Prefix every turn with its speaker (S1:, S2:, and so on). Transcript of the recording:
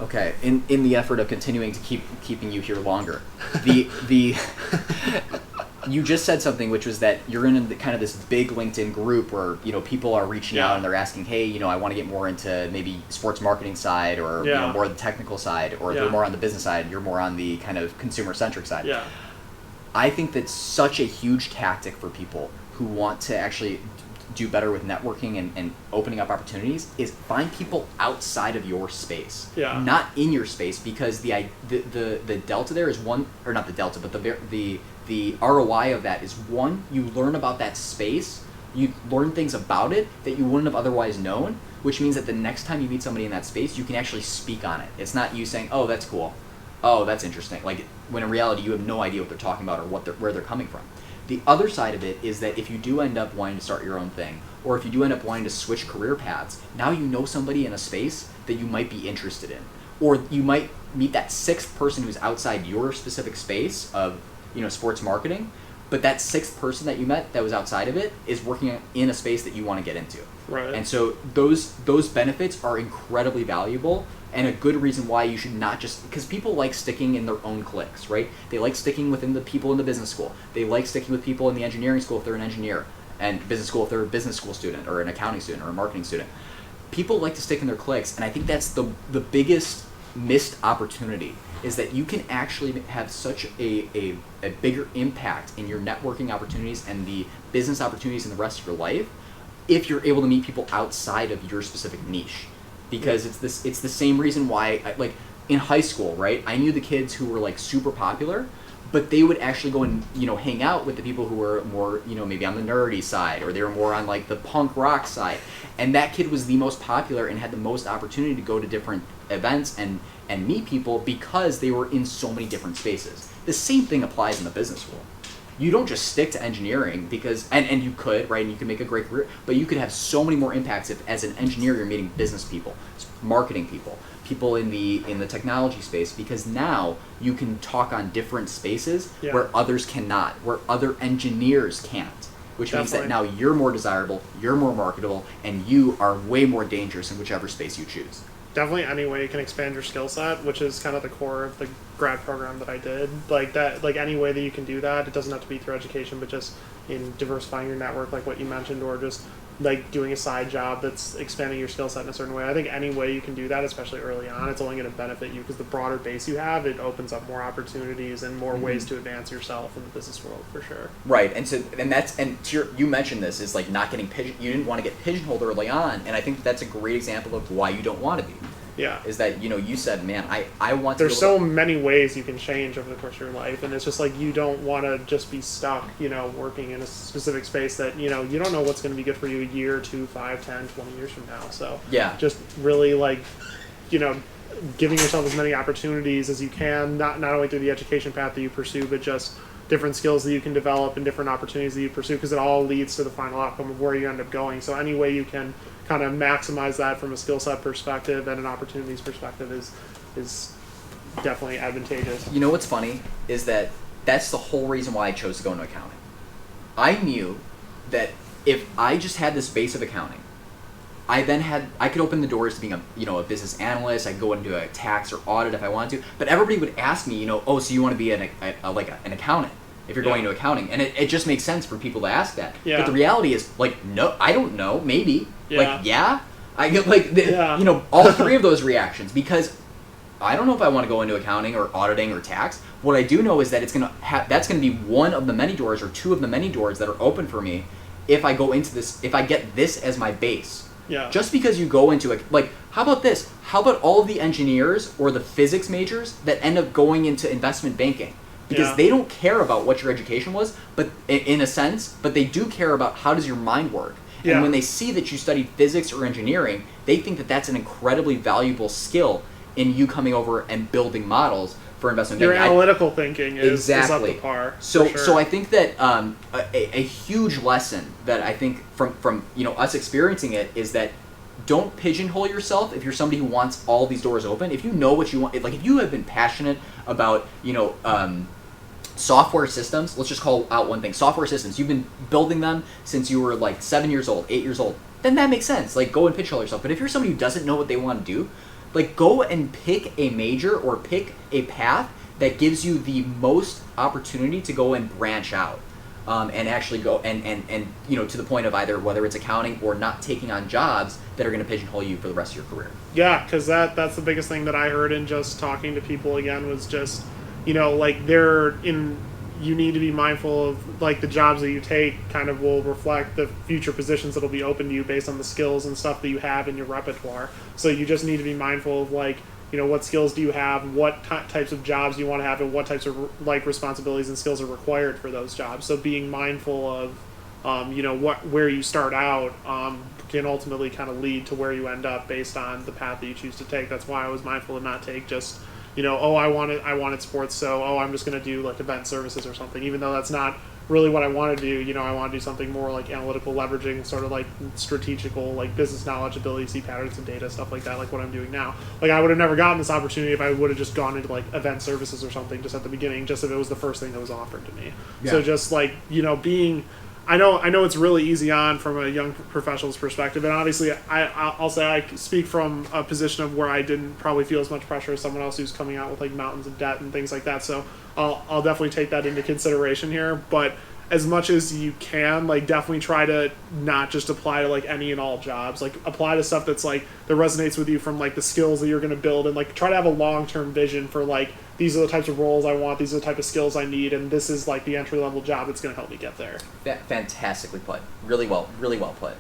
S1: Okay, in the effort of continuing to keeping you here longer, the you just said something, which was that you're in kind of this big LinkedIn group where people are reaching out and they're asking, hey, I want to get more into maybe sports marketing side, or more the technical side, or they're more on the business side, you're more on the kind of consumer centric side.
S2: Yeah.
S1: I think that's such a huge tactic for people who want to actually do better with networking and opening up opportunities is find people outside of your space, not in your space, because the delta there is one, or not the delta, but the ROI of that is one, you learn about that space, you learn things about it that you wouldn't have otherwise known, which means that the next time you meet somebody in that space, you can actually speak on it. It's not you saying, oh, that's cool, oh, that's interesting, like when in reality you have no idea what they're talking about or where they're coming from. The other side of it is that if you do end up wanting to start your own thing, or if you do end up wanting to switch career paths, now you know somebody in a space that you might be interested in. Or you might meet that sixth person who's outside your specific space of, sports marketing, but that sixth person that you met that was outside of it is working in a space that you want to get into.
S2: Right.
S1: And so those benefits are incredibly valuable, and a good reason why you should not just, because people like sticking in their own cliques, right? They like sticking within the people in the business school. They like sticking with people in the engineering school if they're an engineer, and business school if they're a business school student, or an accounting student, or a marketing student. People like to stick in their cliques, and I think that's the biggest missed opportunity, is that you can actually have such a bigger impact in your networking opportunities and the business opportunities in the rest of your life if you're able to meet people outside of your specific niche. Because it's the same reason why, like in high school, right? I knew the kids who were like super popular, but they would actually go and hang out with the people who were more maybe on the nerdy side, or they were more on like the punk rock side. And that kid was the most popular and had the most opportunity to go to different events and meet people because they were in so many different spaces. The same thing applies in the business world. You don't just stick to engineering because, and you could, right, and you can make a great career, but you could have so many more impacts if, as an engineer, you're meeting business people, marketing people in the technology space, because now you can talk on different spaces where others cannot, where other engineers can't, which means that now you're more desirable, you're more marketable, and you are way more dangerous in whichever space you choose.
S2: Definitely any way you can expand your skill set, which is kind of the core of the grad program that I did. Like that, like any way that you can do that, it doesn't have to be through education, but just in diversifying your network, like what you mentioned, or just like doing a side job that's expanding your skill set in a certain way. I think any way you can do that, especially early on, it's only going to benefit you, because the broader base you have, it opens up more opportunities and more ways to advance yourself in the business world, for sure.
S1: Right, you mentioned this is like not getting you didn't want to get pigeonholed early on, and I think that's a great example of why you don't want to be.
S2: Yeah.
S1: Is that, you said, man, I want to...
S2: There's so many ways you can change over the course of your life, and it's just like you don't want to just be stuck, working in a specific space that, you don't know what's going to be good for you a year, 2, 5, 10, 20 years from now. So just really giving yourself as many opportunities as you can, not only through the education path that you pursue, but just different skills that you can develop and different opportunities that you pursue, because it all leads to the final outcome of where you end up going. So any way you can kind of maximize that from a skill set perspective and an opportunities perspective is definitely advantageous.
S1: You know what's funny is that that's the whole reason why I chose to go into accounting. I knew that if I just had this base of accounting, I could open the doors to being a business analyst. I could go into a tax or audit if I wanted to. But everybody would ask me, oh, so you want to be an accountant if you're going into accounting? And it just makes sense for people to ask that. Yeah. But the reality is, no, I don't know, maybe.
S2: Yeah.
S1: I get all three of those reactions, because I don't know if I want to go into accounting or auditing or tax. What I do know is that that's going to be one of the many doors, or two of the many doors that are open for me if I go into this, if I get this as my base.
S2: Yeah.
S1: Just because you go into how about this? How about all of the engineers or the physics majors that end up going into investment banking? Because they don't care about what your education was, but in a sense, but they do care about how does your mind work. And when they see that you studied physics or engineering, they think that that's an incredibly valuable skill in you coming over and building models for investment banking.
S2: Your analytical thinking is up to par.
S1: So I think that a huge lesson that I think from us experiencing it is that don't pigeonhole yourself if you're somebody who wants all these doors open. If you know what you want, if you have been passionate about software systems, let's just call out one thing, software systems, you've been building them since you were 7 years old, 8 years old, then that makes sense. Go and pigeonhole yourself. But if you're somebody who doesn't know what they want to do, Like, go and pick a major or pick a path that gives you the most opportunity to go and branch out. And actually go and you know, to the point of either whether it's accounting or not taking on jobs that are going to pigeonhole you for the rest of your career.
S2: Yeah, because that's the biggest thing that I heard in just talking to people again was just, you know, like you need to be mindful of like the jobs that you take kind of will reflect the future positions that'll be open to you based on the skills and stuff that you have in your repertoire. So you just need to be mindful of like, you know, what skills do you have, what types of jobs you want to have, and what types of like responsibilities and skills are required for those jobs. So being mindful of, you know, where you start out can ultimately kind of lead to where you end up based on the path that you choose to take. That's why I was mindful to not take just, you know, I wanted sports, so I'm just going to do like event services or something, even though that's not really what I want to do. You know, I want to do something more like analytical leveraging, sort of like strategical, like business knowledge, ability to see patterns in data, stuff like that, like what I'm doing now. Like I would have never gotten this opportunity if I would have just gone into like event services or something just at the beginning, just if it was the first thing that was offered to me. Yeah. So just like, you know, I know it's really easy on from a young professional's perspective, and obviously I'll say I speak from a position of where I didn't probably feel as much pressure as someone else who's coming out with like mountains of debt and things like that. So I'll definitely take that into consideration here. But as much as you can, like definitely try to not just apply to like any and all jobs. Like apply to stuff that's like that resonates with you from like the skills that you're going to build, and like try to have a long-term vision for like these are the types of roles I want, these are the type of skills I need, and this is like the entry-level job that's going to help me get there.
S1: Fantastically put. Really well put.